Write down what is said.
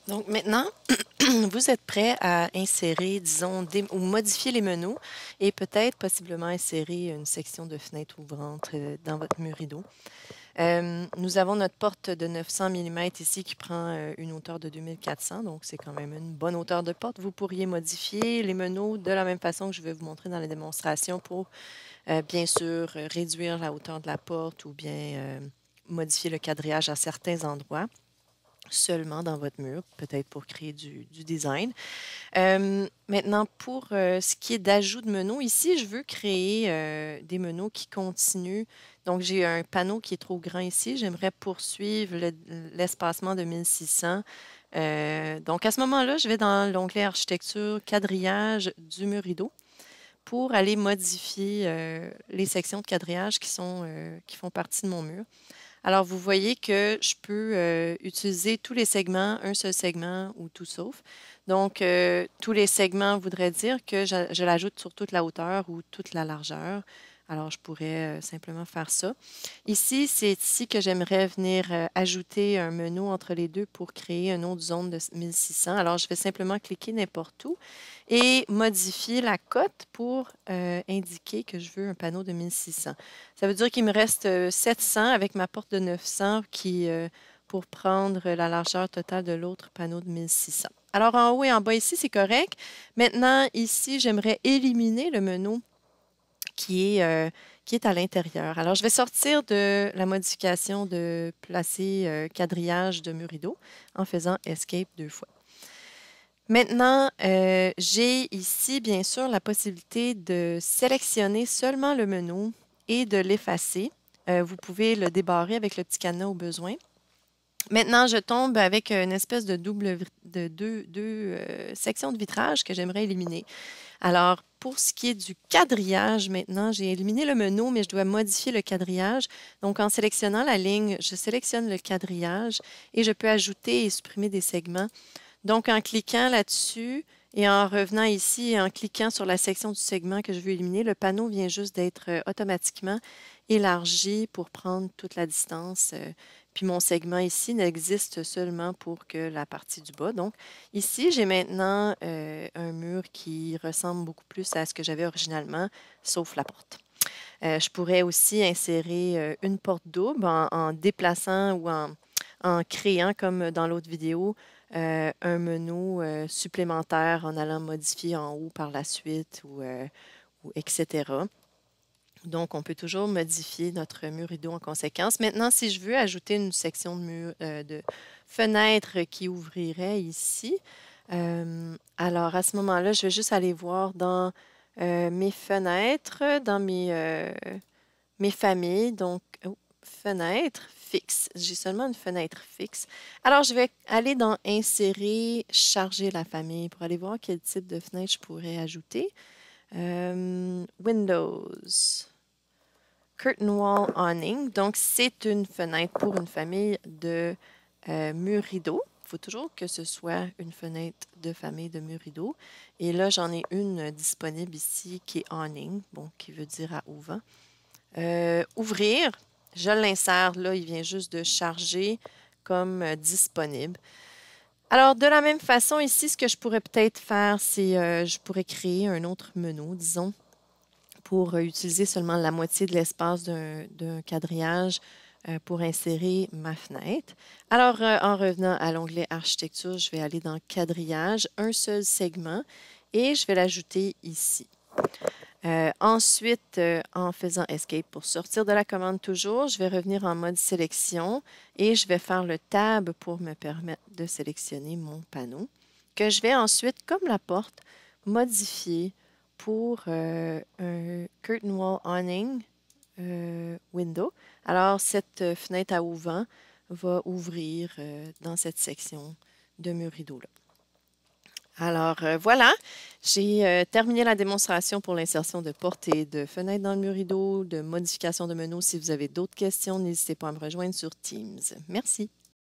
Donc maintenant, vous êtes prêt à insérer, disons, ou modifier les menus et peut-être possiblement insérer une section de fenêtre ouvrante dans votre mur rideau. Nous avons notre porte de 900 mm ici qui prend une hauteur de 2400, donc c'est quand même une bonne hauteur de porte. Vous pourriez modifier les menus de la même façon que je vais vous montrer dans la démonstration pour, bien sûr, réduire la hauteur de la porte ou bien modifier le quadrillage à certains endroits seulement dans votre mur, peut-être pour créer du design. Maintenant, pour ce qui est d'ajout de menus, ici, je veux créer des menus qui continuent. Donc, j'ai un panneau qui est trop grand ici. J'aimerais poursuivre l'espacement de 1600. Donc, à ce moment-là, je vais dans l'onglet Architecture, quadrillage du mur rideau pour aller modifier les sections de quadrillage qui font partie de mon mur. Alors, vous voyez que je peux utiliser tous les segments, un seul segment ou tout sauf. Donc, tous les segments voudraient dire que je l'ajoute sur toute la hauteur ou toute la largeur. Alors, je pourrais simplement faire ça. Ici, c'est ici que j'aimerais venir ajouter un menu entre les deux pour créer une autre zone de 1600. Alors, je vais simplement cliquer n'importe où et modifier la cote pour indiquer que je veux un panneau de 1600. Ça veut dire qu'il me reste 700 avec ma porte de 900 pour prendre la largeur totale de l'autre panneau de 1600. Alors, en haut et en bas ici, c'est correct. Maintenant, ici, j'aimerais éliminer le menu qui est à l'intérieur. Alors, je vais sortir de la modification de placer quadrillage de mur rideau en faisant Escape 2 fois. Maintenant, j'ai ici, bien sûr, la possibilité de sélectionner seulement le menu et de l'effacer. Vous pouvez le débarrer avec le petit cadenas au besoin. Maintenant, je tombe avec une espèce de deux sections de vitrage que j'aimerais éliminer. Alors, pour ce qui est du quadrillage, maintenant, j'ai éliminé le menu, mais je dois modifier le quadrillage. Donc, en sélectionnant la ligne, je sélectionne le quadrillage et je peux ajouter et supprimer des segments. Donc, en cliquant là-dessus et en revenant ici et en cliquant sur la section du segment que je veux éliminer, le panneau vient juste d'être automatiquement élargi pour prendre toute la distance. Puis mon segment ici n'existe seulement pour que la partie du bas. Donc, ici, j'ai maintenant un mur qui ressemble beaucoup plus à ce que j'avais originalement, sauf la porte. Je pourrais aussi insérer une porte double en déplaçant ou en créant, comme dans l'autre vidéo, un menu supplémentaire en allant modifier en haut par la suite ou etc. Donc, on peut toujours modifier notre mur rideau en conséquence. Maintenant, si je veux ajouter une section de fenêtre qui ouvrirait ici, alors à ce moment-là, je vais juste aller voir dans mes fenêtres, dans mes familles. Donc, fenêtre fixe. J'ai seulement une fenêtre fixe. Alors, je vais aller dans Insérer, charger la famille pour aller voir quel type de fenêtre je pourrais ajouter. Windows. Curtain Wall Awning. Donc, c'est une fenêtre pour une famille de murs rideaux. Il faut toujours que ce soit une fenêtre de famille de murs rideaux. Et là, j'en ai une disponible ici qui est awning, bon, qui veut dire à auvent. Ouvrir, je l'insère là, il vient juste de charger comme disponible. Alors, de la même façon, ici, ce que je pourrais peut-être faire, c'est je pourrais créer un autre menu, disons, pour utiliser seulement la moitié de l'espace d'un quadrillage pour insérer ma fenêtre. Alors, en revenant à l'onglet Architecture, je vais aller dans Quadrillage, un seul segment, et je vais l'ajouter ici. Ensuite, en faisant Escape pour sortir de la commande toujours, je vais revenir en mode sélection et je vais faire le Tab pour me permettre de sélectionner mon panneau que je vais ensuite, comme la porte, modifier pour un Curtain Wall Awning Window. Alors, cette fenêtre à auvent va ouvrir dans cette section de mur rideau-là. Alors, voilà, j'ai terminé la démonstration pour l'insertion de portes et de fenêtres dans le mur rideau, de modification de menus. Si vous avez d'autres questions, n'hésitez pas à me rejoindre sur Teams. Merci.